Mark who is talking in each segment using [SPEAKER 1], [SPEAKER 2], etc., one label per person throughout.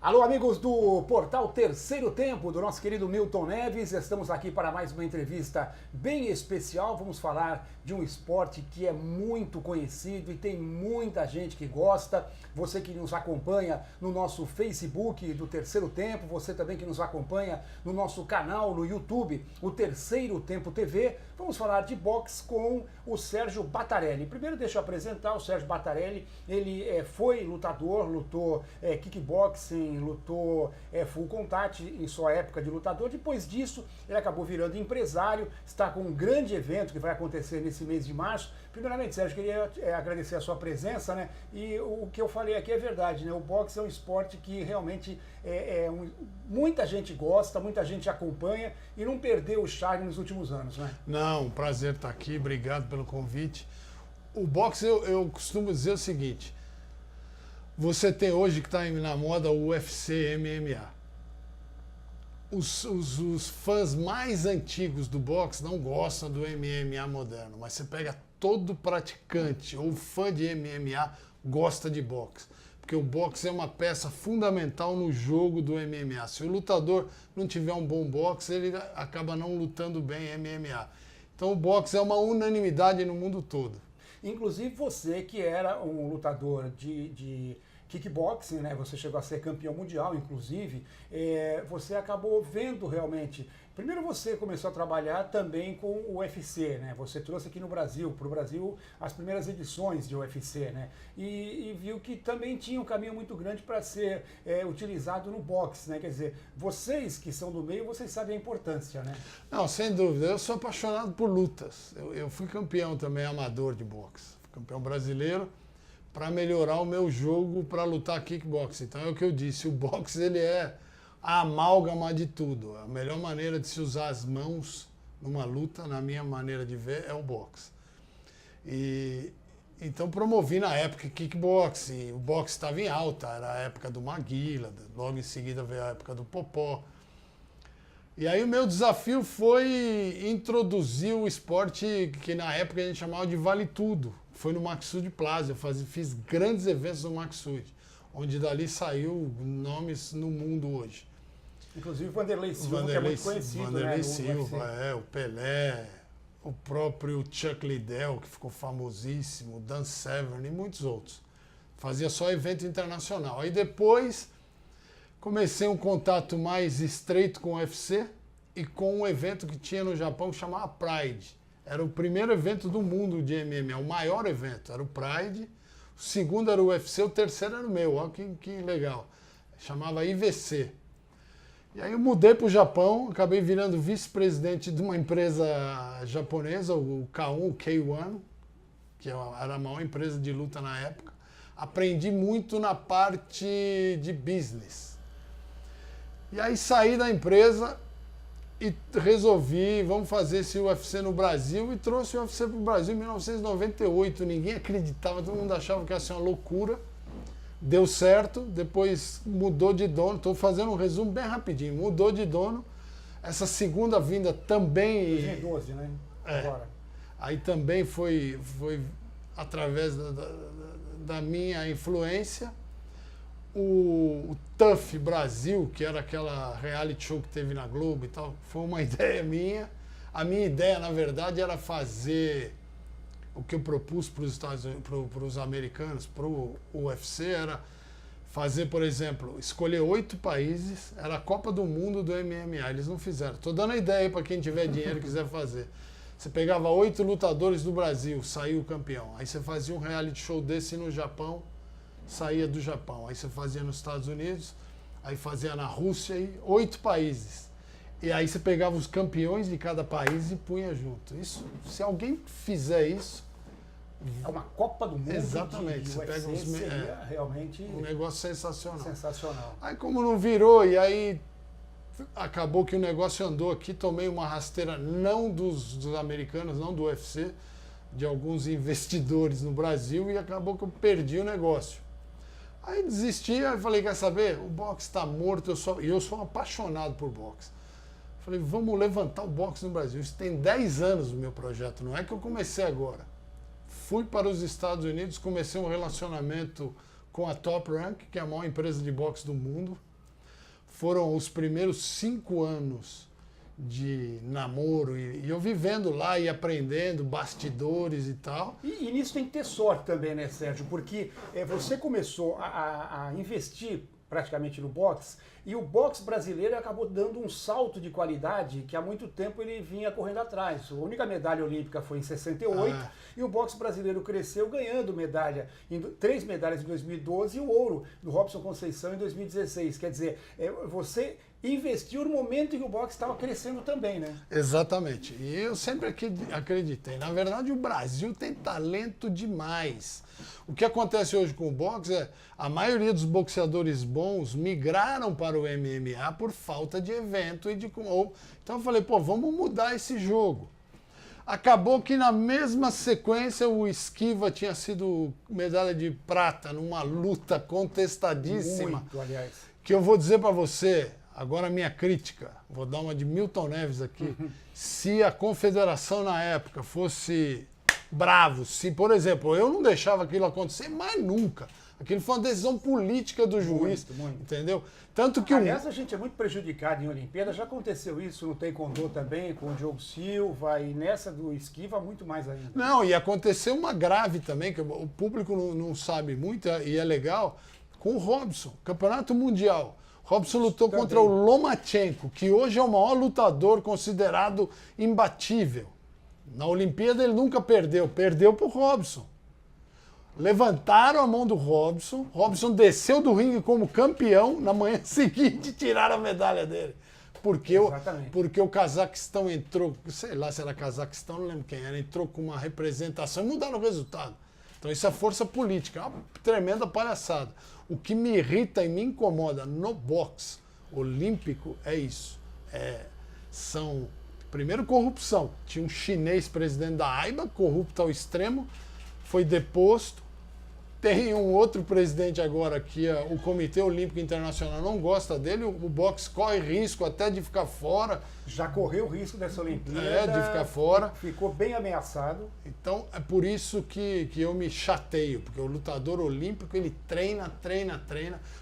[SPEAKER 1] Alô, amigos do portal Terceiro Tempo, do nosso querido Milton Neves. Estamos aqui para mais uma entrevista bem especial. Vamos falar de um esporte que é muito conhecido e tem muita gente que gosta. Você que nos acompanha no nosso Facebook do Terceiro Tempo, você também que nos acompanha no nosso canal no YouTube, o Terceiro Tempo TV. Vamos falar de boxe com o Sérgio Battarelli. Primeiro deixa eu apresentar o Sérgio Battarelli. Ele foi lutador, lutou kickboxing, lutou full contact em sua época de lutador. Depois disso, ele acabou virando empresário, está com um grande evento que vai acontecer nesse mês de março. Primeiramente, Sérgio, queria agradecer a sua presença, né? E o que eu falei aqui é verdade, né? O boxe é um esporte que realmente muita gente gosta, muita gente acompanha e não perdeu o charme nos últimos anos, né?
[SPEAKER 2] Não, prazer estar aqui, obrigado pelo convite. O boxe, eu costumo dizer o seguinte: você tem hoje que está na moda o UFC MMA. Os fãs mais antigos do boxe não gostam do MMA moderno, mas você pega todo praticante ou fã de MMA gosta de boxe. Porque o boxe é uma peça fundamental no jogo do MMA. Se o lutador não tiver um bom boxe, ele acaba não lutando bem MMA. Então o boxe é uma unanimidade no mundo todo.
[SPEAKER 1] Inclusive você que era um lutador de kickboxing, né? Você chegou a ser campeão mundial, inclusive, você acabou vendo realmente. Primeiro você começou a trabalhar também com o UFC, né? Você trouxe aqui no Brasil, para o Brasil, as primeiras edições de UFC, né? E viu que também tinha um caminho muito grande para ser utilizado no boxe, né? Quer dizer, vocês que são do meio, vocês sabem a importância, né?
[SPEAKER 2] Não, sem dúvida. Eu sou apaixonado por lutas. Eu fui campeão também amador de boxe. Fui campeão brasileiro para melhorar o meu jogo para lutar kickboxing. Então é o que eu disse, o boxe ele é a amálgama de tudo. A melhor maneira de se usar as mãos numa luta, na minha maneira de ver, é o boxe. E então promovi na época kickboxing, o boxe estava em alta, era a época do Maguila, logo em seguida veio a época do Popó. E aí o meu desafio foi introduzir o esporte que na época a gente chamava de Vale Tudo. Foi no Maxud Plaza, eu fiz grandes eventos no Maxud, onde dali saiu nomes no mundo hoje.
[SPEAKER 1] Inclusive o Vanderlei Silva, que é muito conhecido,
[SPEAKER 2] Vanderlei
[SPEAKER 1] né?
[SPEAKER 2] Silva, o Pelé, o próprio Chuck Liddell, que ficou famosíssimo, o Dan Severn e muitos outros. Fazia só evento internacional. Aí depois comecei um contato mais estreito com o UFC e com um evento que tinha no Japão que chamava Pride. Era o primeiro evento do mundo de MMA, o maior evento. Era o Pride, o segundo era o UFC, o terceiro era o meu. Olha que legal. Chamava IVC. E aí eu mudei para o Japão, acabei virando vice-presidente de uma empresa japonesa, o K1, o K1, que era a maior empresa de luta na época. Aprendi muito na parte de business. E aí saí da empresa e resolvi, vamos fazer esse UFC no Brasil, e trouxe o UFC para o Brasil em 1998. Ninguém acreditava, todo mundo achava que ia ser uma loucura. Deu certo, depois mudou de dono. Estou fazendo um resumo bem rapidinho. Mudou de dono. Essa segunda vinda também...
[SPEAKER 1] 2012, né? Agora.
[SPEAKER 2] Aí também foi através da minha influência. O TUF Brasil, que era aquela reality show que teve na Globo e tal, foi uma ideia minha. A minha ideia, na verdade, era fazer... O que eu propus para os americanos, para o UFC, era fazer, por exemplo, escolher 8 países, era a Copa do Mundo do MMA, eles não fizeram. Estou dando a ideia aí para quem tiver dinheiro e quiser fazer. Você pegava 8 lutadores do Brasil, saía o campeão. Aí você fazia um reality show desse no Japão, saía do Japão. Aí você fazia nos Estados Unidos, aí fazia na Rússia, e 8 países. E aí você pegava os campeões de cada país e punha junto. Isso, se alguém fizer isso...
[SPEAKER 1] É uma Copa do Mundo.
[SPEAKER 2] Exatamente.
[SPEAKER 1] Você pega seria realmente
[SPEAKER 2] um negócio sensacional.
[SPEAKER 1] Sensacional.
[SPEAKER 2] Aí como não virou, e aí acabou que o negócio andou aqui, tomei uma rasteira não dos americanos, não do UFC, de alguns investidores no Brasil, e acabou que eu perdi o negócio. Aí desisti, aí falei, quer saber? O boxe está morto, eu sou apaixonado por boxe. Falei, vamos levantar o boxe no Brasil. Isso tem 10 anos o meu projeto, não é que eu comecei agora. Fui para os Estados Unidos, comecei um relacionamento com a Top Rank, que é a maior empresa de boxe do mundo. foram os primeiros 5 anos de namoro e eu vivendo lá e aprendendo bastidores e tal.
[SPEAKER 1] E nisso tem que ter sorte também, né, Sérgio? Porque você começou a investir praticamente no boxe e o boxe brasileiro acabou dando um salto de qualidade que há muito tempo ele vinha correndo atrás. A única medalha olímpica foi em 68 e o boxe brasileiro cresceu ganhando 3 medalhas em 2012 e o ouro do Robson Conceição em 2016. Quer dizer, você investiu no momento em que o boxe estava crescendo também, né?
[SPEAKER 2] Exatamente. E eu sempre acreditei. Na verdade, o Brasil tem talento demais. O que acontece hoje com o boxe é a maioria dos boxeadores bons migraram para o MMA por falta de evento e de... Então eu falei, pô, vamos mudar esse jogo. Acabou que na mesma sequência o Esquiva tinha sido medalha de prata numa luta contestadíssima.
[SPEAKER 1] Muito, aliás.
[SPEAKER 2] Que eu vou dizer para você... Agora a minha crítica, vou dar uma de Milton Neves aqui. Se a confederação na época fosse bravo, se, por exemplo, eu não deixava aquilo acontecer, mas nunca. Aquilo foi uma decisão política do juiz, muito. Entendeu? Tanto que
[SPEAKER 1] aliás, a gente é muito prejudicado em Olimpíada, já aconteceu isso no Taekwondo também, com o Diogo Silva, e nessa do Esquiva muito mais ainda.
[SPEAKER 2] Não, e aconteceu uma grave também, que o público não sabe muito, e é legal, com o Robson, Campeonato Mundial. Robson lutou contra o Lomachenko, que hoje é o maior lutador considerado imbatível. Na Olimpíada ele nunca perdeu, perdeu pro Robson. Levantaram a mão do Robson, Robson desceu do ringue como campeão, na manhã seguinte tiraram a medalha dele. Porque o Cazaquistão entrou, sei lá se era Cazaquistão, não lembro quem era, entrou com uma representação e mudaram o resultado. Então isso é força política, é uma tremenda palhaçada. O que me irrita e me incomoda no boxe olímpico é isso. São, primeiro, corrupção. Tinha um chinês presidente da AIBA, corrupto ao extremo, foi deposto. Tem um outro presidente agora que o Comitê Olímpico Internacional não gosta dele, o boxe corre risco até de ficar fora.
[SPEAKER 1] Já correu o risco dessa Olimpíada.
[SPEAKER 2] De ficar fora.
[SPEAKER 1] Ficou bem ameaçado.
[SPEAKER 2] Então é por isso que eu me chateio, porque o lutador olímpico ele treina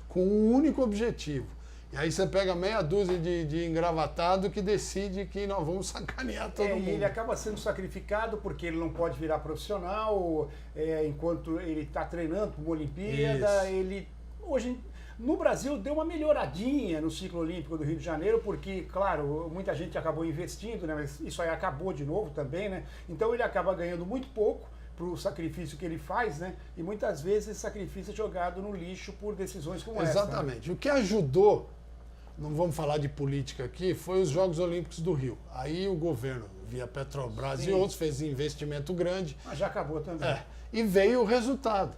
[SPEAKER 2] com um único objetivo. E aí você pega meia dúzia de engravatado que decide que nós vamos sacanear todo mundo.
[SPEAKER 1] E ele acaba sendo sacrificado porque ele não pode virar profissional enquanto ele está treinando para uma Olimpíada. Isso. Ele hoje no Brasil deu uma melhoradinha no ciclo olímpico do Rio de Janeiro, porque, claro, muita gente acabou investindo, né? Mas isso aí acabou de novo também, né? Então ele acaba ganhando muito pouco para o sacrifício que ele faz, né? E muitas vezes esse sacrifício é jogado no lixo por decisões como essa.
[SPEAKER 2] Exatamente. Né? O que ajudou, não vamos falar de política aqui, foi os Jogos Olímpicos do Rio. Aí o governo, via Petrobras e outros, fez investimento grande.
[SPEAKER 1] Mas já acabou também.
[SPEAKER 2] E veio o resultado.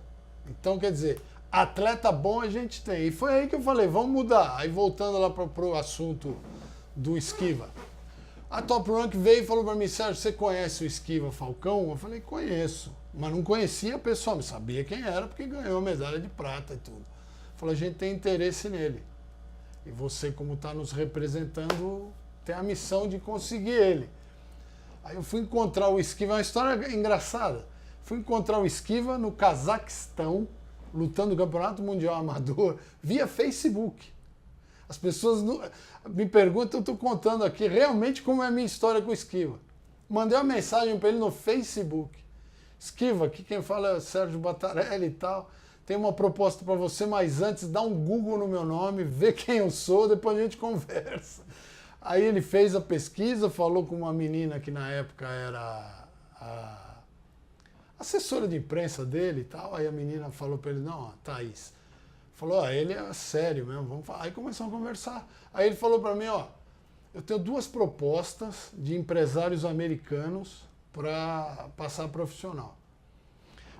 [SPEAKER 2] Então, quer dizer, atleta bom a gente tem. E foi aí que eu falei, vamos mudar. Aí voltando lá para o assunto do Esquiva. A Top Rank veio e falou para mim, Sérgio, você conhece o Esquiva Falcão? Eu falei, conheço. Mas não conhecia pessoalmente, sabia quem era porque ganhou a medalha de prata e tudo. Falou, a gente tem interesse nele. E você, como está nos representando, tem a missão de conseguir ele. Aí eu fui encontrar o Esquiva, é uma história engraçada. Fui encontrar o Esquiva no Cazaquistão, lutando no Campeonato Mundial Amador, via Facebook. As pessoas me perguntam, eu estou contando aqui realmente como é a minha história com o Esquiva. Mandei uma mensagem para ele no Facebook. Esquiva, aqui quem fala é o Sérgio Batarelli e tal. Tem uma proposta para você, mas antes dá um Google no meu nome, vê quem eu sou, depois a gente conversa. Aí ele fez a pesquisa, falou com uma menina que na época era a assessora de imprensa dele e tal. Aí a menina falou para ele, não, Thaís. Falou, ele é sério mesmo, vamos falar. Aí começamos a conversar. Aí ele falou para mim, eu tenho 2 propostas de empresários americanos para passar profissional.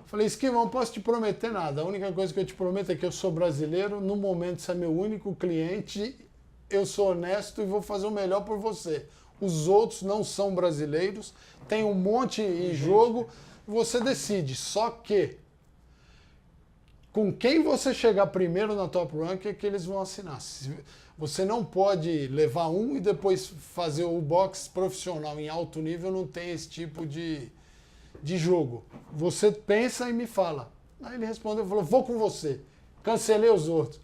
[SPEAKER 2] Falei, Esquiva, não posso te prometer nada. A única coisa que eu te prometo é que eu sou brasileiro, no momento você é meu único cliente, eu sou honesto e vou fazer o melhor por você. Os outros não são brasileiros, tem um monte em jogo, você decide. Só que com quem você chegar primeiro na Top Rank é que eles vão assinar. Você não pode levar um e depois fazer o boxe profissional em alto nível, não tem esse tipo de jogo. Você pensa e me fala. Aí ele respondeu, falou, vou com você. Cancelei os outros.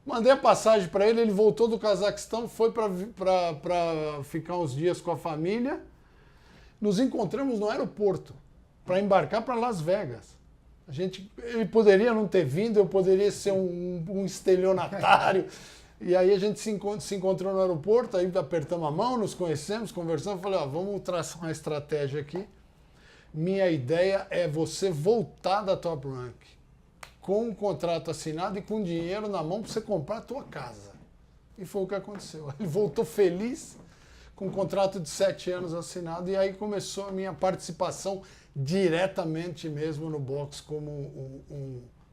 [SPEAKER 2] Mandei a passagem para ele, ele voltou do Cazaquistão, foi para ficar uns dias com a família. Nos encontramos no aeroporto para embarcar para Las Vegas. Ele poderia não ter vindo, eu poderia ser um estelionatário. E aí a gente se encontrou no aeroporto, aí apertamos a mão, nos conhecemos, conversamos, falei, vamos traçar uma estratégia aqui. Minha ideia é você voltar da Top Rank com um contrato assinado e com dinheiro na mão para você comprar a tua casa. E foi o que aconteceu. Ele voltou feliz, com um contrato de 7 anos assinado, e aí começou a minha participação diretamente mesmo no boxe como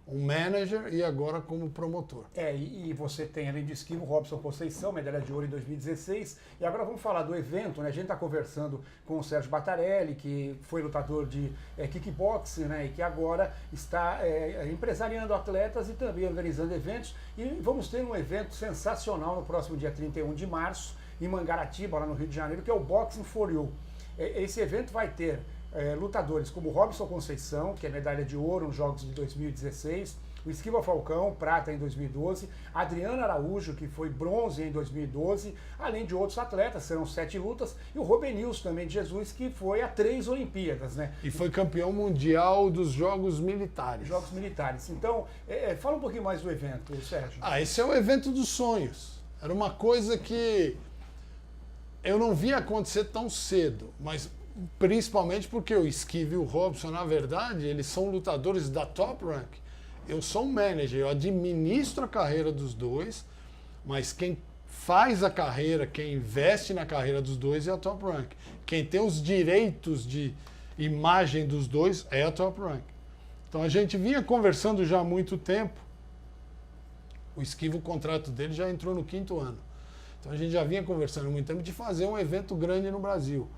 [SPEAKER 2] um manager e agora como promotor.
[SPEAKER 1] E você tem, além de esquiva, o Robson Conceição, medalha de ouro em 2016. E agora vamos falar do evento, né? A gente está conversando com o Sérgio Battarelli, que foi lutador de kickboxing, né? E que agora está empresariando atletas e também organizando eventos. E vamos ter um evento sensacional no próximo dia 31 de março, em Mangaratiba, lá no Rio de Janeiro, que é o Boxing for You. Esse evento vai ter lutadores como Robson Conceição, que é medalha de ouro nos Jogos de 2016, o Esquiva Falcão, prata em 2012, Adriano Araújo, que foi bronze em 2012, além de outros atletas, serão 7 lutas, e o Robenilson também de Jesus, que foi a 3 Olimpíadas, né?
[SPEAKER 2] E foi campeão mundial dos Jogos Militares.
[SPEAKER 1] Jogos Militares. Então, fala um pouquinho mais do evento, Sérgio.
[SPEAKER 2] Esse é o evento dos sonhos. Era uma coisa que eu não via acontecer tão cedo, mas principalmente porque o Esquiva e o Robson, na verdade, eles são lutadores da Top Rank. Eu sou um manager, eu administro a carreira dos dois, mas quem faz a carreira, quem investe na carreira dos dois é a Top Rank. Quem tem os direitos de imagem dos dois é a Top Rank. Então a gente vinha conversando já há muito tempo. O Esquiva, o contrato dele já entrou no 5º ano. Então a gente já vinha conversando há muito tempo de fazer um evento grande no Brasil.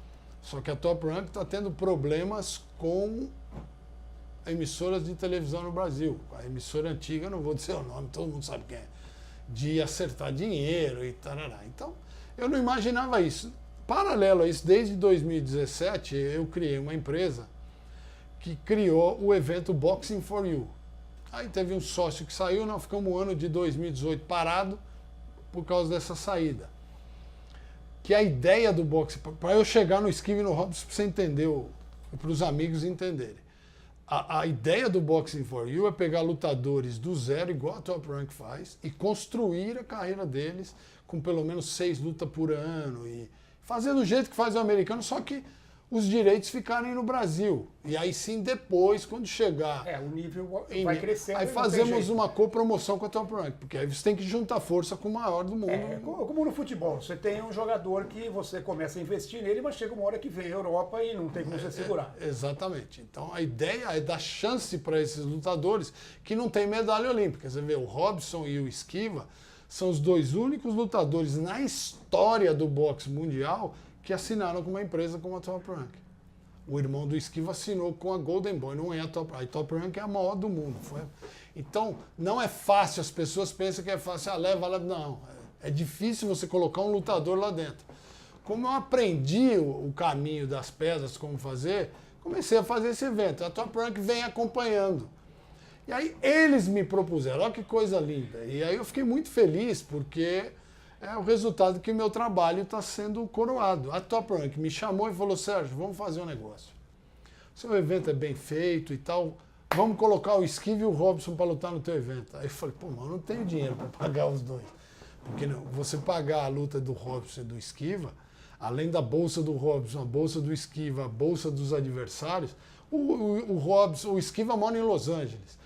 [SPEAKER 2] Só que a Top Rank está tendo problemas com emissoras de televisão no Brasil. A emissora antiga, não vou dizer o nome, todo mundo sabe quem é, de acertar dinheiro e tarará. Então, eu não imaginava isso. Paralelo a isso, desde 2017, eu criei uma empresa que criou o evento Boxing for You. Aí teve um sócio que saiu, nós ficamos o ano de 2018 parado por causa dessa saída. Que a ideia do boxe, para eu chegar no Esquiva e no Robson, para você entender, para os amigos entenderem. A ideia do Boxing for You é pegar lutadores do zero, igual a Top Rank faz, e construir a carreira deles com pelo menos 6 lutas por ano, e fazer do jeito que faz o americano, só que os direitos ficarem no Brasil. E aí sim, depois, quando chegar...
[SPEAKER 1] o nível vai crescendo.
[SPEAKER 2] Aí fazemos uma copromoção com a Top Rank, porque aí você tem que juntar força com o maior do mundo.
[SPEAKER 1] Como no futebol, você tem um jogador que você começa a investir nele, mas chega uma hora que vem a Europa e não tem como você segurar.
[SPEAKER 2] Exatamente. Então a ideia é dar chance para esses lutadores que não têm medalha olímpica. Você vê, o Robson e o Esquiva são os 2 únicos lutadores na história do boxe mundial que assinaram com uma empresa como a Top Rank. O irmão do Esquiva assinou com a Golden Boy, não é a Top Rank. A Top Rank é a maior do mundo. Então, não é fácil, as pessoas pensam que é fácil, leva. Não, é difícil você colocar um lutador lá dentro. Como eu aprendi o caminho das pedras, como fazer, comecei a fazer esse evento. A Top Rank vem acompanhando. E aí eles me propuseram, olha que coisa linda. E aí eu fiquei muito feliz, porque é o resultado que o meu trabalho está sendo coroado. A Top Rank me chamou e falou, Sérgio, vamos fazer um negócio. O seu evento é bem feito e tal, vamos colocar o Esquiva e o Robson para lutar no teu evento. Aí eu falei, mas eu não tenho dinheiro para pagar os dois. Porque não, você pagar a luta do Robson e do Esquiva, além da bolsa do Robson, a bolsa do Esquiva, a bolsa dos adversários, o Esquiva mora em Los Angeles.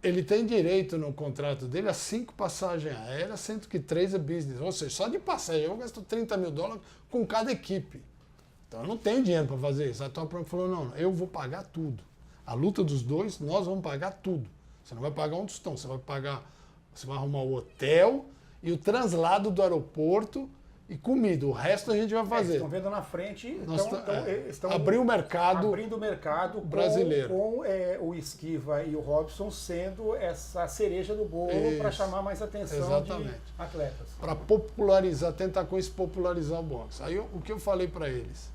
[SPEAKER 2] Ele tem direito no contrato dele a 5 passagens aéreas, sendo que 3 é business. Ou seja, só de passagem eu gasto $30 mil com cada equipe. Então eu não tenho dinheiro para fazer isso. A Top Rank falou, não, eu vou pagar tudo. A luta dos dois, nós vamos pagar tudo. Você não vai pagar um tostão, você vai arrumar o hotel e o translado do aeroporto e comida. O resto a gente vai fazer.
[SPEAKER 1] Estão vendo na frente, estão
[SPEAKER 2] abrindo o mercado
[SPEAKER 1] brasileiro com o Esquiva e o Robson sendo essa cereja do bolo para chamar mais atenção de atletas.
[SPEAKER 2] Para popularizar, tentar com isso popularizar o boxe. Aí o que eu falei para eles,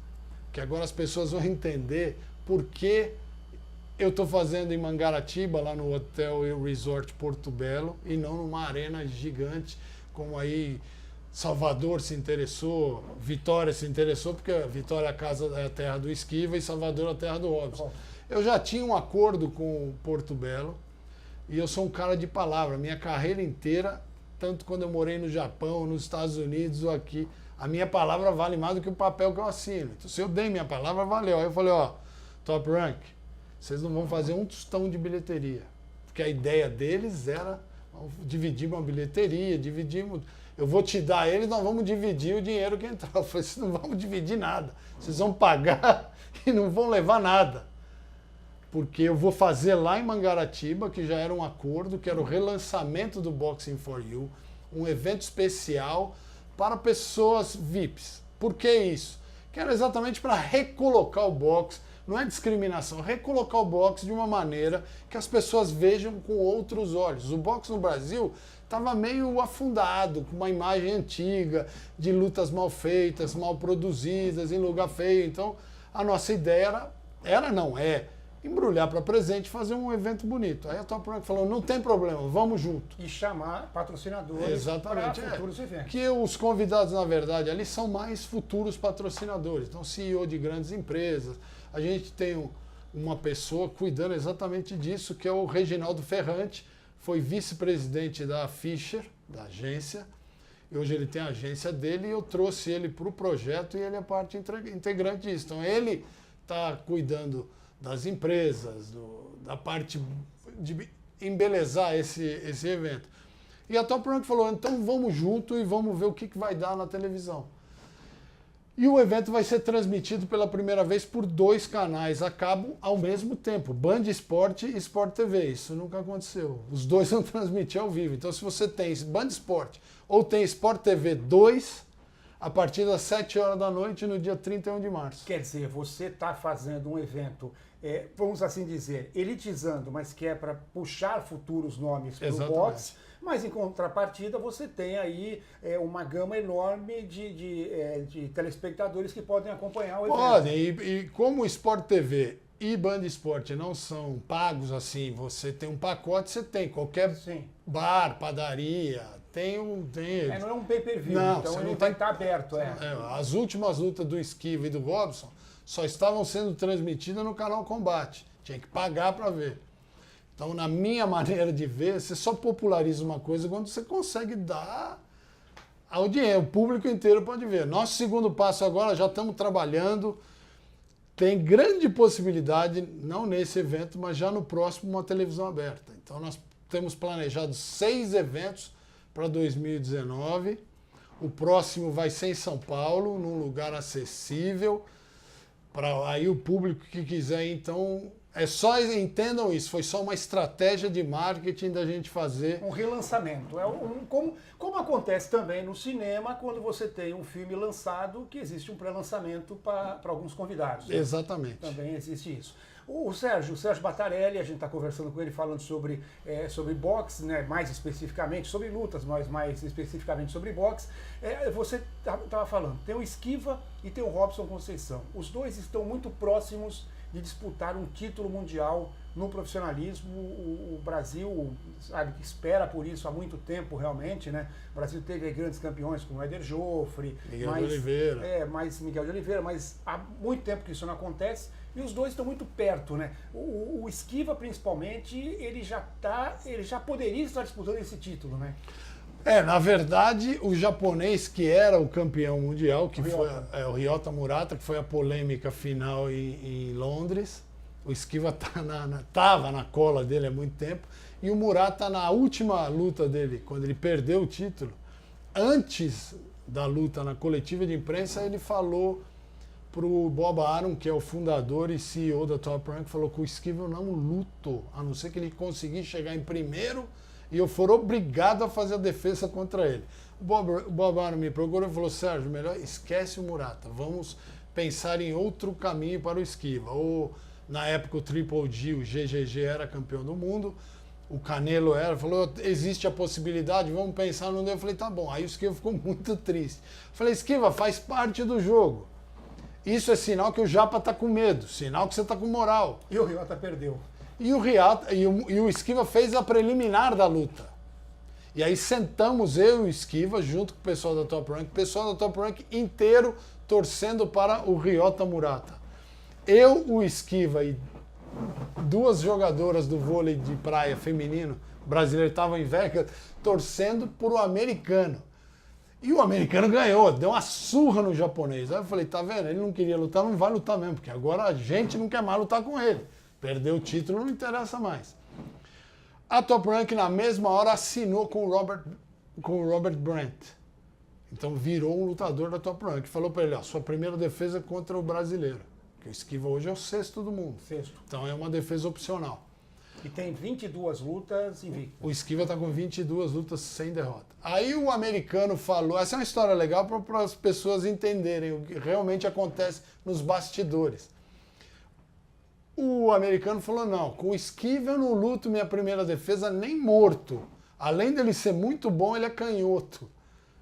[SPEAKER 2] que agora as pessoas vão entender por que eu estou fazendo em Mangaratiba, lá no Hotel e Resort Porto Belo, e não numa arena gigante, como aí Salvador se interessou, Vitória se interessou, porque Vitória é a terra do Esquiva e Salvador é a terra do Robson. Eu já tinha um acordo com o Porto Belo, e eu sou um cara de palavra. Minha carreira inteira, tanto quando eu morei no Japão, nos Estados Unidos ou aqui, a minha palavra vale mais do que o papel que eu assino. Então, se eu dei minha palavra, valeu. Aí eu falei, ó, Top Rank, vocês não vão fazer um tostão de bilheteria. Porque a ideia deles era dividir uma bilheteria, eu vou te dar eles, nós vamos dividir o dinheiro que entrar. Eu falei, vocês não vão dividir nada. Vocês vão pagar e não vão levar nada. Porque eu vou fazer lá em Mangaratiba, que já era um acordo, que era o relançamento do Boxing for You, um evento especial para pessoas VIPs. Por que isso? Que era exatamente para recolocar o boxe, não é discriminação, recolocar o boxe de uma maneira que as pessoas vejam com outros olhos. O boxe no Brasil estava meio afundado, com uma imagem antiga, de lutas mal feitas, mal produzidas, em lugar feio. Então, a nossa ideia é embrulhar para presente e fazer um evento bonito. Aí a Top Rank falou, não tem problema, vamos junto.
[SPEAKER 1] E chamar patrocinadores para futuros eventos.
[SPEAKER 2] Que os convidados, na verdade, ali são mais futuros patrocinadores. Então, CEO de grandes empresas. A gente tem uma pessoa cuidando exatamente disso, que é o Reginaldo Ferrante, foi vice-presidente da Fischer, da agência, e hoje ele tem a agência dele, e eu trouxe ele para o projeto e ele é parte integrante disso. Então, ele está cuidando das empresas, da parte de embelezar esse evento. E a Top Rank falou, então vamos junto e vamos ver o que vai dar na televisão. E o evento vai ser transmitido pela primeira vez por 2 canais a cabo ao mesmo tempo, Band Esporte e Sport TV. Isso nunca aconteceu. Os dois vão transmitir ao vivo. Então, se você tem Band Esporte ou tem Sport TV 2, a partir das 7 horas da noite, no dia 31 de março.
[SPEAKER 1] Quer dizer, você está fazendo um evento, vamos assim dizer, elitizando, mas que é para puxar futuros nomes para o boxe, mas em contrapartida você tem aí uma gama enorme de telespectadores que podem acompanhar o evento.
[SPEAKER 2] Podem, e como o Sport TV e Band Esporte não são pagos assim, você tem um pacote, você tem qualquer bar, padaria,
[SPEAKER 1] não é um pay-per-view, então ele vai estar aberto.
[SPEAKER 2] As últimas lutas do Esquiva e do Robson só estavam sendo transmitidas no canal Combate. Tinha que pagar para ver. Então, na minha maneira de ver, você só populariza uma coisa quando você consegue dar audiência. O público inteiro pode ver. Nosso segundo passo agora, já estamos trabalhando. Tem grande possibilidade, não nesse evento, mas já no próximo, uma televisão aberta. Então, nós temos planejado 6 eventos para 2019. O próximo vai ser em São Paulo, num lugar acessível. Para aí o público que quiser, então, entendam isso, foi só uma estratégia de marketing da gente fazer.
[SPEAKER 1] Um relançamento. Como acontece também no cinema, quando você tem um filme lançado, que existe um pré-lançamento para alguns convidados. Né?
[SPEAKER 2] Exatamente.
[SPEAKER 1] Também existe isso. O Sérgio Batarelli, a gente está conversando com ele, falando sobre boxe, né, mais especificamente, sobre lutas, mas mais especificamente sobre boxe. Você estava falando, tem o Esquiva e tem o Robson Conceição. Os dois estão muito próximos de disputar um título mundial no profissionalismo. O Brasil, sabe, espera por isso há muito tempo, realmente, né? O Brasil teve grandes campeões como Éder Joffre,
[SPEAKER 2] Miguel de Oliveira.
[SPEAKER 1] Miguel de Oliveira, mas há muito tempo que isso não acontece. E os dois estão muito perto, né? O Esquiva, principalmente, ele já poderia estar disputando esse título, né?
[SPEAKER 2] Na verdade, o japonês que era o campeão mundial, que foi o Ryota Murata, que foi a polêmica final em Londres. O Esquiva estava na cola dele há muito tempo. E o Murata, na última luta dele, quando ele perdeu o título, antes da luta na coletiva de imprensa, ele falou para o Bob Arum, que é o fundador e CEO da Top Rank, falou que o Esquiva não lutou, a não ser que ele conseguisse chegar em primeiro e eu for obrigado a fazer a defesa contra ele. O Bob Arum me procurou e falou, Sérgio, melhor esquece o Murata, vamos pensar em outro caminho para o Esquiva. Ou, na época, o Triple G, o GGG era campeão do mundo, o Canelo falou, existe a possibilidade, vamos pensar no... Eu falei, tá bom. Aí o Esquiva ficou muito triste. Eu falei, Esquiva, faz parte do jogo. Isso é sinal que o Japa tá com medo, sinal que você tá com moral.
[SPEAKER 1] E o Ryota perdeu.
[SPEAKER 2] E o Esquiva fez a preliminar da luta. E aí sentamos eu e o Esquiva junto com o pessoal da Top Rank, o pessoal da Top Rank inteiro torcendo para o Ryota Murata. Eu, o Esquiva e duas jogadoras do vôlei de praia feminino brasileiro estavam em Vegas torcendo por o americano. E o americano ganhou, deu uma surra no japonês. Aí eu falei, tá vendo? Ele não queria lutar, não vai lutar mesmo, porque agora a gente não quer mais lutar com ele. Perdeu o título, não interessa mais. A Top Rank, na mesma hora, assinou com o Robert Brant. Então virou um lutador da Top Rank. Falou para ele, ó, sua primeira defesa contra o brasileiro. Que o Esquiva hoje é o 6º do mundo. Então é uma defesa opcional.
[SPEAKER 1] E tem 22 lutas invictas.
[SPEAKER 2] O Esquiva está com 22 lutas sem derrota. Aí o americano falou, essa é uma história legal para as pessoas entenderem o que realmente acontece nos bastidores. O americano falou, não, com o Esquiva eu não luto minha primeira defesa nem morto. Além dele ser muito bom, ele é canhoto.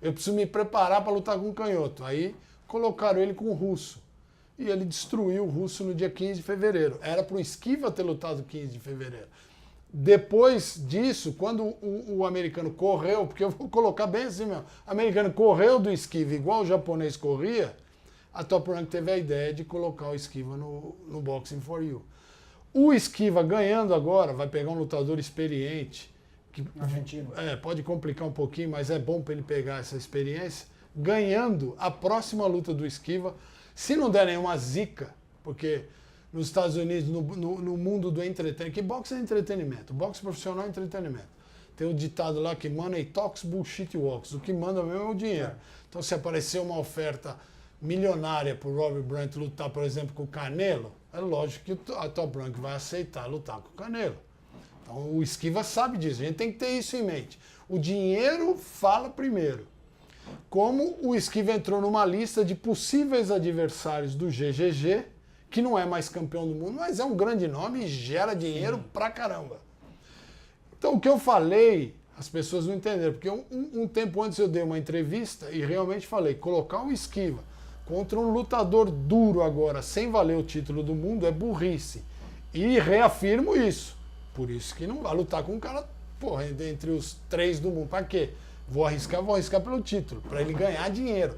[SPEAKER 2] Eu preciso me preparar para lutar com um canhoto. Aí colocaram ele com o russo. E ele destruiu o russo no dia 15 de fevereiro. Era para o Esquiva ter lutado 15 de fevereiro. Depois disso, quando o americano correu, porque eu vou colocar bem assim mesmo, o americano correu do Esquiva igual o japonês corria, a Top Rank teve a ideia de colocar o Esquiva no Boxing for You. O Esquiva ganhando agora, vai pegar um lutador experiente, que
[SPEAKER 1] argentino.
[SPEAKER 2] Pode complicar um pouquinho, mas é bom para ele pegar essa experiência. Ganhando a próxima luta do Esquiva, se não der nenhuma zica, porque nos Estados Unidos, no mundo do entretenimento, que boxe é entretenimento, boxe profissional é entretenimento. Tem o ditado lá que money talks, bullshit walks. O que manda mesmo é o dinheiro. Então, se aparecer uma oferta milionária para o Robert Brant lutar, por exemplo, com o Canelo, é lógico que a Top Rank vai aceitar lutar com o Canelo. Então, o Esquiva sabe disso. A gente tem que ter isso em mente. O dinheiro fala primeiro. Como o Esquiva entrou numa lista de possíveis adversários do GGG, que não é mais campeão do mundo, mas é um grande nome e gera dinheiro pra caramba. Então, o que eu falei, as pessoas não entenderam, porque um tempo antes eu dei uma entrevista e realmente falei, colocar o Esquiva contra um lutador duro agora, sem valer o título do mundo, é burrice. E reafirmo isso. Por isso que não vai lutar com um cara, porra, entre os 3 do mundo. Pra quê? Vou arriscar pelo título, para ele ganhar dinheiro.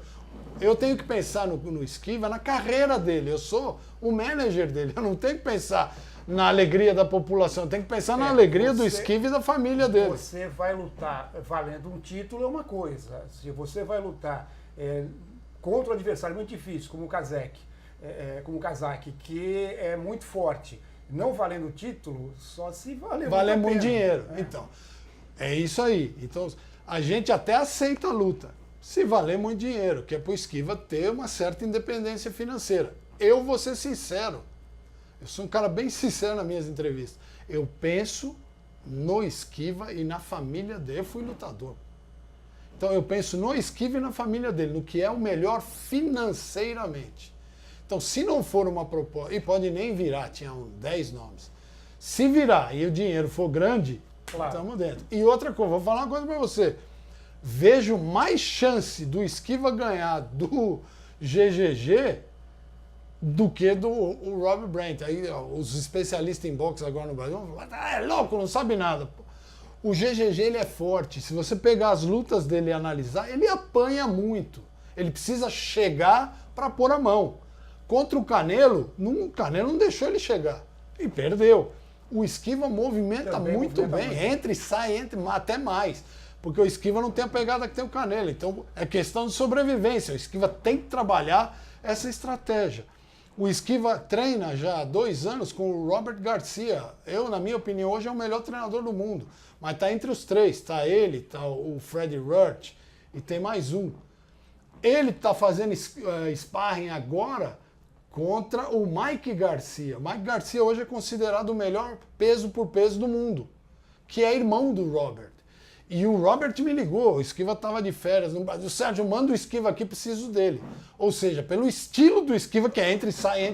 [SPEAKER 2] Eu tenho que pensar no Esquiva, na carreira dele. Eu sou o manager dele. Eu não tenho que pensar na alegria da população. Eu tenho que pensar na alegria do Esquiva e da família dele.
[SPEAKER 1] Você vai lutar valendo um título é uma coisa. Se você vai lutar contra um adversário muito difícil, como o Kazak, que é muito forte, não valendo o título, só se
[SPEAKER 2] vale muito dinheiro. Então, é isso aí. Então, a gente até aceita a luta, se valer muito dinheiro, que é para o Esquiva ter uma certa independência financeira. Eu vou ser sincero, eu sou um cara bem sincero nas minhas entrevistas. Eu penso no Esquiva e na família dele. Eu fui lutador. Então eu penso no Esquiva e na família dele, no que é o melhor financeiramente. Então, se não for uma proposta, e pode nem virar, tinha 10 nomes. Se virar e o dinheiro for grande, estamos dentro. E outra coisa, vou falar uma coisa para você. Vejo mais chance do Esquiva ganhar do GGG do que do Robert Brant. Aí ó, os especialistas em boxe agora no Brasil vão falar, é louco, não sabe nada. O GGG ele é forte. Se você pegar as lutas dele e analisar, ele apanha muito. Ele precisa chegar para pôr a mão. Contra o Canelo não deixou ele chegar. E perdeu. O Esquiva movimenta muito bem. Entra e sai, até mais. Porque o Esquiva não tem a pegada que tem o Canelo. Então é questão de sobrevivência. O Esquiva tem que trabalhar essa estratégia. O Esquiva treina já há 2 anos com o Robert Garcia. Na minha opinião, hoje é o melhor treinador do mundo. Mas está entre os 3. Está ele, está o Freddie Rutt e tem mais um. Ele está fazendo sparring agora contra o Mike Garcia. Mike Garcia hoje é considerado o melhor peso por peso do mundo, que é irmão do Robert. E o Robert me ligou, o Esquiva estava de férias no Brasil. Sérgio, manda o Esquiva aqui, preciso dele. Ou seja, pelo estilo do Esquiva, que é entra e sai.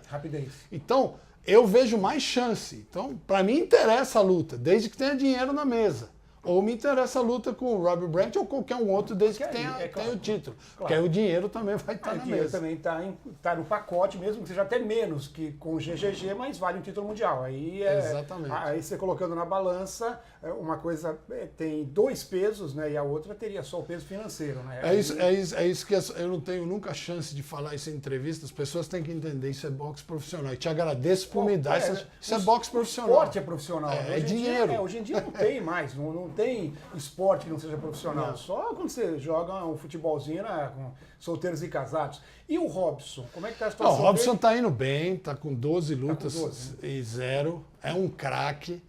[SPEAKER 1] Rapidez.
[SPEAKER 2] Então, eu vejo mais chance. Então, para mim interessa a luta, desde que tenha dinheiro na mesa. Ou me interessa a luta com o Robbie Brandt ou qualquer um outro desde que tenha o título.
[SPEAKER 1] Claro.
[SPEAKER 2] Porque aí o dinheiro também vai estar na
[SPEAKER 1] O dinheiro
[SPEAKER 2] mesa.
[SPEAKER 1] também está no pacote, mesmo que seja até menos que com o GGG, mas vale um título mundial. Aí,
[SPEAKER 2] Exatamente.
[SPEAKER 1] Aí você colocando na balança, uma coisa tem 2 pesos, né? E a outra teria só o peso financeiro, né?
[SPEAKER 2] É isso que eu não tenho nunca chance de falar isso em entrevista. As pessoas têm que entender, isso é boxe profissional. E te agradeço por me dar isso é boxe profissional.
[SPEAKER 1] O esporte é profissional.
[SPEAKER 2] É dinheiro.
[SPEAKER 1] Hoje em dia não tem mais, não tem esporte que não seja profissional.
[SPEAKER 2] Não.
[SPEAKER 1] Só quando você joga um futebolzinho, né, com solteiros e casados. E o Robson? Como é que tá a situação
[SPEAKER 2] O Robson
[SPEAKER 1] dele?
[SPEAKER 2] tá indo bem, tá com 12 lutas
[SPEAKER 1] 12,
[SPEAKER 2] e 0. É um craque.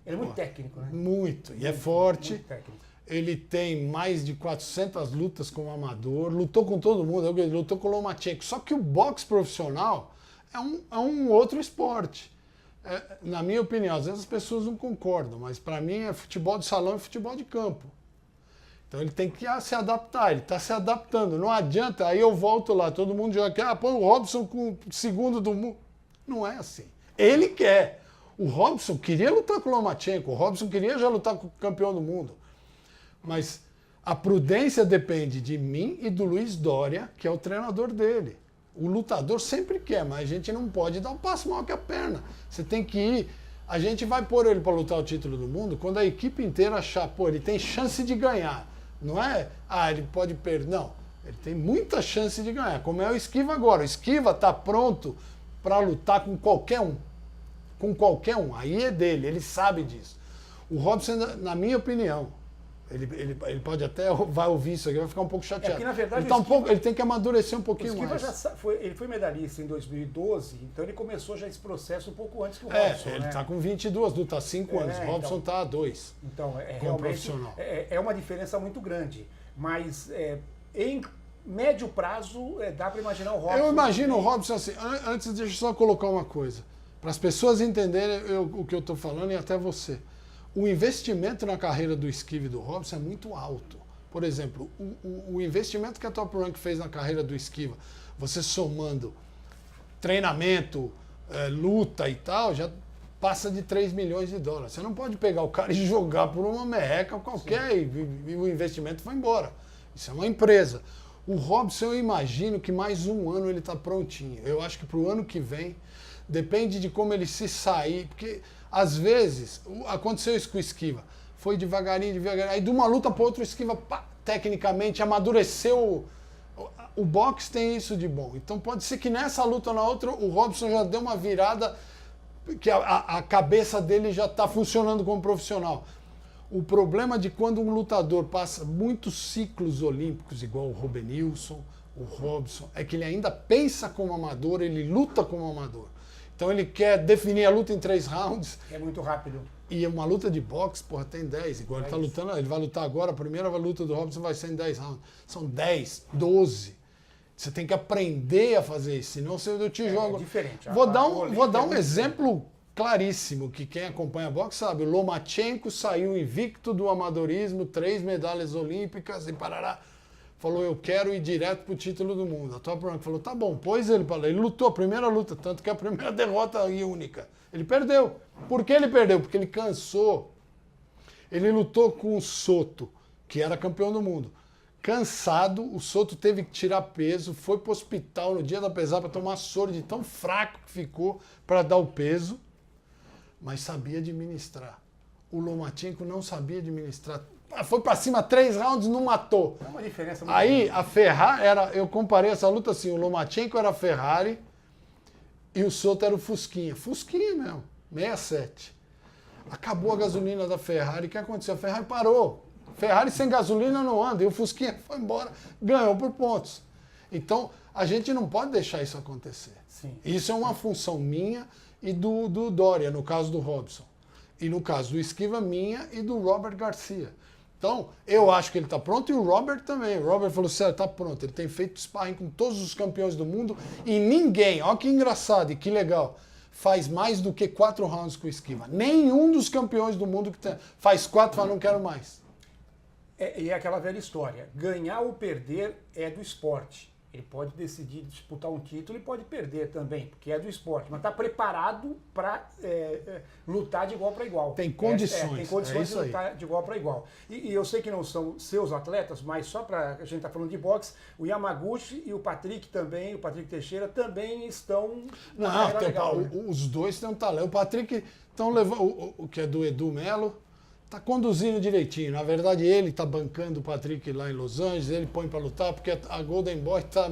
[SPEAKER 1] Ele é muito técnico, né?
[SPEAKER 2] Muito. E é forte.
[SPEAKER 1] Muito técnico.
[SPEAKER 2] Ele tem mais de 400 lutas como amador. Lutou com todo mundo. Ele lutou com o Lomachenko. Só que o boxe profissional é um outro esporte. Na minha opinião, às vezes as pessoas não concordam, mas para mim é futebol de salão e futebol de campo. Então ele tem que se adaptar, ele está se adaptando. Não adianta, aí eu volto lá, todo mundo joga aqui, põe o Robson com o segundo do mundo. Não é assim. Ele quer. O Robson queria lutar com o Lomachenko, o Robson queria já lutar com o campeão do mundo. Mas a prudência depende de mim e do Luiz Dória, que é o treinador dele. O lutador sempre quer, mas a gente não pode dar um passo maior que a perna. Você tem que ir. A gente vai pôr ele para lutar o título do mundo quando a equipe inteira achar, ele tem chance de ganhar. Não é, ele pode perder. Não, ele tem muita chance de ganhar. Como é o Esquiva agora. O Esquiva está pronto para lutar com qualquer um. Com qualquer um. Aí é dele, ele sabe disso. O Robson, na minha opinião, ele pode até vai ouvir isso aqui, vai ficar um pouco chateado.
[SPEAKER 1] Porque, na verdade,
[SPEAKER 2] ele tem que amadurecer um pouquinho
[SPEAKER 1] o Esquiva
[SPEAKER 2] mais.
[SPEAKER 1] Ele foi medalhista em 2012, então ele começou já esse processo um pouco antes que o Robson.
[SPEAKER 2] Ele está com 22, luta há 5 anos. O Robson está há 2.
[SPEAKER 1] Então,
[SPEAKER 2] como
[SPEAKER 1] realmente
[SPEAKER 2] profissional.
[SPEAKER 1] É uma diferença muito grande. Mas em médio prazo, dá para imaginar o Robson.
[SPEAKER 2] Eu imagino o Robson assim. Antes, deixa eu só colocar uma coisa. Para as pessoas entenderem o que eu estou falando e até você. O investimento na carreira do Esquiva e do Robson é muito alto. Por exemplo, o investimento que a Top Rank fez na carreira do Esquiva, você somando treinamento, luta e tal, já passa de 3 milhões de dólares. Você não pode pegar o cara e jogar por uma merreca qualquer e o investimento foi embora. Isso é uma empresa. O Robson, eu imagino que mais um ano ele está prontinho. Eu acho que para o ano que vem, depende de como ele se sair, porque às vezes aconteceu isso com o Esquiva. Foi devagarinho. Aí de uma luta para outra, o Esquiva, tecnicamente, amadureceu. O boxe tem isso de bom. Então pode ser que nessa luta ou na outra, o Robson já deu uma virada, que a cabeça dele já está funcionando como profissional. O problema de quando um lutador passa muitos ciclos olímpicos, igual o Robenilson, o Robson, é que ele ainda pensa como amador, ele luta como amador. Então ele quer definir a luta em 3 rounds.
[SPEAKER 1] É muito rápido.
[SPEAKER 2] E uma luta de boxe, tem 10. Igual ele tá lutando, ele vai lutar agora, a primeira luta do Robson vai ser em 10 rounds. São 10, 12. Você tem que aprender a fazer isso, senão eu te jogo.
[SPEAKER 1] É diferente.
[SPEAKER 2] Vou dar um exemplo claríssimo, que quem acompanha boxe sabe. O Lomachenko saiu invicto do amadorismo, 3 medalhas olímpicas e parará. Falou, eu quero ir direto pro título do mundo. A Top Rank falou, tá bom, pôs ele para lá. Ele lutou a primeira luta, tanto que a primeira derrota e única. Ele perdeu. Por que ele perdeu? Porque ele cansou. Ele lutou com o Soto, que era campeão do mundo. Cansado, o Soto teve que tirar peso, foi pro hospital no dia da pesada para tomar soro de tão fraco que ficou para dar o peso, mas sabia administrar. O Lomachenko não sabia administrar. Foi pra cima 3 rounds, não matou.
[SPEAKER 1] É uma diferença muito
[SPEAKER 2] Aí
[SPEAKER 1] grande.
[SPEAKER 2] a Ferrari eu comparei essa luta assim, o Lomachenko era a Ferrari e o Soto era o Fusquinha. Fusquinha mesmo, 67. Acabou a gasolina da Ferrari, o que aconteceu? A Ferrari parou. Ferrari sem gasolina não anda, e o Fusquinha foi embora, ganhou por pontos. Então, a gente não pode deixar isso acontecer.
[SPEAKER 1] Sim.
[SPEAKER 2] Isso é uma função minha e do Dória, no caso do Robson. E no caso do Esquiva, minha e do Robert Garcia. Então, eu acho que ele está pronto e o Robert também. O Robert falou, Sérgio, está pronto. Ele tem feito sparring com todos os campeões do mundo e ninguém, olha que engraçado e que legal, faz mais do que 4 rounds com o Esquiva. Nenhum dos campeões do mundo que faz 4 fala, não quero mais.
[SPEAKER 1] E é aquela velha história, ganhar ou perder é do esporte. Ele pode decidir disputar um título e pode perder também, porque é do esporte, mas está preparado para lutar de igual para igual.
[SPEAKER 2] Tem condições.
[SPEAKER 1] Tem condições de lutar de igual para igual. E eu sei que não são seus atletas, mas só para a gente estar falando de boxe, o Yamaguchi e o Patrick também, o Patrick Teixeira também estão.
[SPEAKER 2] Não,
[SPEAKER 1] legal, né?
[SPEAKER 2] Os dois têm um talento. O Patrick estão levando, o que é do Edu Melo, está conduzindo direitinho. Na verdade, ele está bancando o Patrick lá em Los Angeles, ele põe para lutar, porque a Golden Boy tá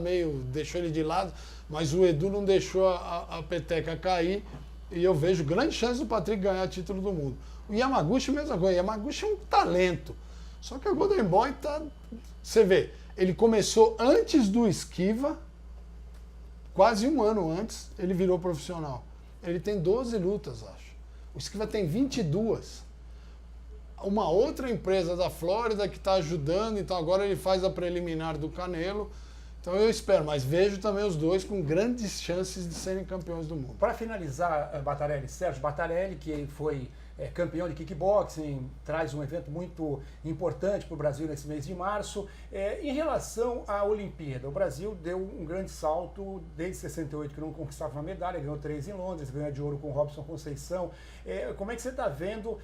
[SPEAKER 2] deixou ele de lado, mas o Edu não deixou a peteca cair, e eu vejo grande chance do Patrick ganhar título do mundo. O Yamaguchi, mesma coisa. O Yamaguchi é um talento. Só que a Golden Boy tá... Você vê, ele começou antes do Esquiva, quase um ano antes, ele virou profissional. Ele tem 12 lutas, acho. O Esquiva tem 22. Uma outra empresa da Flórida que está ajudando, então agora ele faz a preliminar do Canelo. Então eu espero, mas vejo também os dois com grandes chances de serem campeões do mundo.
[SPEAKER 1] Para finalizar, Batarelli, Sérgio Batarelli, que foi campeão de kickboxing, traz um evento muito importante para o Brasil nesse mês de março. Em relação à Olimpíada, o Brasil deu um grande salto desde 68, que não conquistava uma medalha, ganhou 3 em Londres, ganhou de ouro com o Robson Conceição. Como é que você está vendo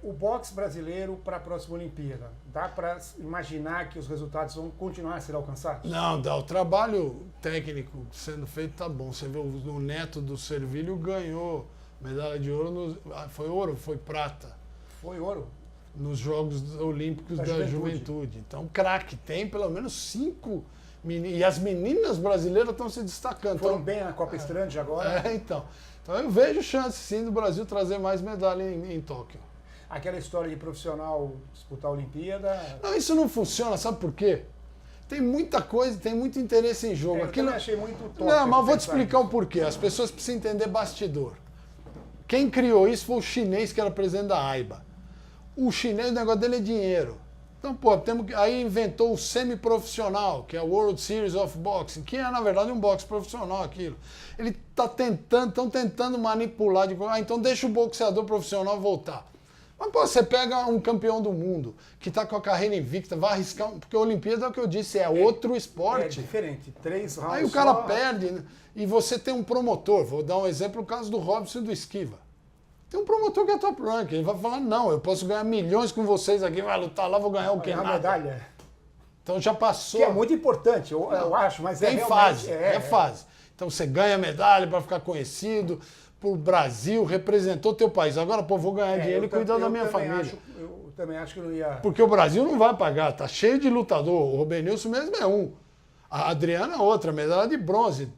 [SPEAKER 1] o boxe brasileiro para a próxima Olimpíada? Dá para imaginar que os resultados vão continuar a ser alcançados?
[SPEAKER 2] Não, dá. O trabalho técnico sendo feito está bom. Você vê o neto do Servilho ganhou medalha de ouro, foi ouro, foi prata.
[SPEAKER 1] Foi ouro.
[SPEAKER 2] Nos Jogos Olímpicos da Juventude. Então, craque, tem pelo menos 5 meninas. E as meninas brasileiras estão se destacando.
[SPEAKER 1] Foram bem na Copa Estrange agora.
[SPEAKER 2] Então eu vejo chance sim do Brasil trazer mais medalha em Tóquio.
[SPEAKER 1] Aquela história de profissional disputar a Olimpíada...
[SPEAKER 2] Não, isso não funciona, sabe por quê? Tem muita coisa, tem muito interesse em jogo.
[SPEAKER 1] Eu também achei muito top.
[SPEAKER 2] Não, mas vou te explicar o porquê. As pessoas precisam entender bastidor. Quem criou isso foi o chinês que era presidente da AIBA. O chinês, o negócio dele é dinheiro. Então, aí inventou o semiprofissional, que é o World Series of Boxing, que é, na verdade, um boxe profissional aquilo. Ele estão tentando manipular, então deixa o boxeador profissional voltar. Mas, você pega um campeão do mundo, que está com a carreira invicta, vai arriscar, porque a Olimpíada é o que eu disse, é outro esporte.
[SPEAKER 1] É diferente, 3 rounds.
[SPEAKER 2] Aí o cara perde, né? E você tem um promotor, vou dar um exemplo, o caso do Robson e do Esquiva. Tem um promotor que é top rank, ele vai falar, não, eu posso ganhar milhões com vocês aqui, vai lutar lá, vou ganhar o quê?
[SPEAKER 1] Uma medalha.
[SPEAKER 2] Então já passou.
[SPEAKER 1] Que é muito importante, eu acho, mas
[SPEAKER 2] tem fase, fase. Então você ganha medalha para ficar conhecido, pro Brasil, representou teu país. Agora, vou ganhar dinheiro e cuidar da minha família.
[SPEAKER 1] Eu também acho que não ia...
[SPEAKER 2] Porque o Brasil não vai pagar, tá cheio de lutador. O Robenilson mesmo é um. A Adriana é outra, medalha de bronze.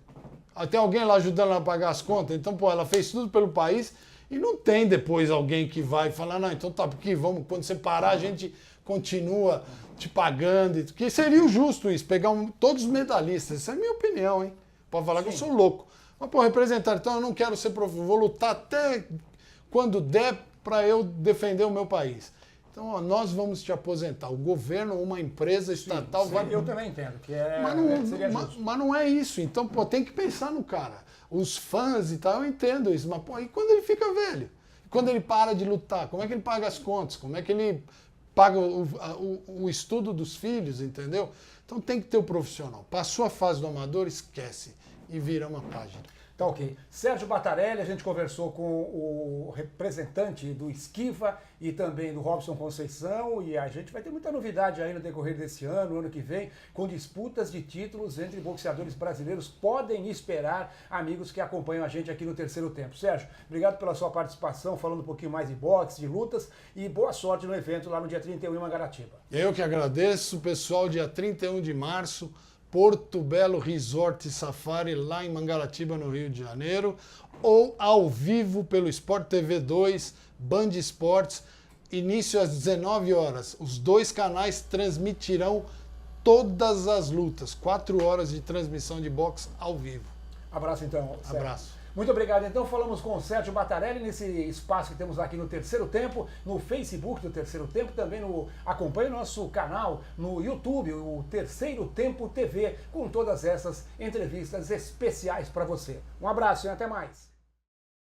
[SPEAKER 2] Tem alguém lá ajudando ela a pagar as contas. Então, ela fez tudo pelo país e não tem depois alguém que vai falar, não, então tá, porque quando você parar, a gente continua te pagando. Que seria o justo isso, pegar todos os medalhistas. Essa é a minha opinião, hein? Pode falar que eu sou louco. Mas, representar, então eu não quero ser professor, vou lutar até quando der para eu defender o meu país. Então, nós vamos te aposentar. O governo, uma empresa estatal...
[SPEAKER 1] Sim, vai... Eu também entendo, que seria justo.
[SPEAKER 2] Mas não é isso. Então, tem que pensar no cara. Os fãs e tal, eu entendo isso. Mas, e quando ele fica velho? Quando ele para de lutar? Como é que ele paga as contas? Como é que ele paga o estudo dos filhos, entendeu? Então, tem que ter o profissional. Passou a fase do amador, esquece. E vira uma página.
[SPEAKER 1] Tá ok. Sérgio Batarelli, a gente conversou com o representante do Esquiva e também do Robson Conceição, e a gente vai ter muita novidade aí no decorrer desse ano que vem, com disputas de títulos entre boxeadores brasileiros. Podem esperar, amigos que acompanham a gente aqui no Terceiro Tempo. Sérgio, obrigado pela sua participação, falando um pouquinho mais de boxe, de lutas, e boa sorte no evento lá no dia 31 em Mangaratiba.
[SPEAKER 2] Eu que agradeço, pessoal, dia 31 de março, Porto Belo Resort Safari, lá em Mangaratiba, no Rio de Janeiro, ou ao vivo pelo Sport TV 2, Band Esportes, início às 19 horas. Os dois canais transmitirão todas as lutas, 4 horas de transmissão de boxe ao vivo.
[SPEAKER 1] Abraço então, Sérgio.
[SPEAKER 2] Abraço.
[SPEAKER 1] Muito obrigado. Então falamos com o Sérgio Batarelli nesse espaço que temos aqui no Terceiro Tempo, no Facebook do Terceiro Tempo, também acompanhe o nosso canal no YouTube, o Terceiro Tempo TV, com todas essas entrevistas especiais para você. Um abraço e até mais.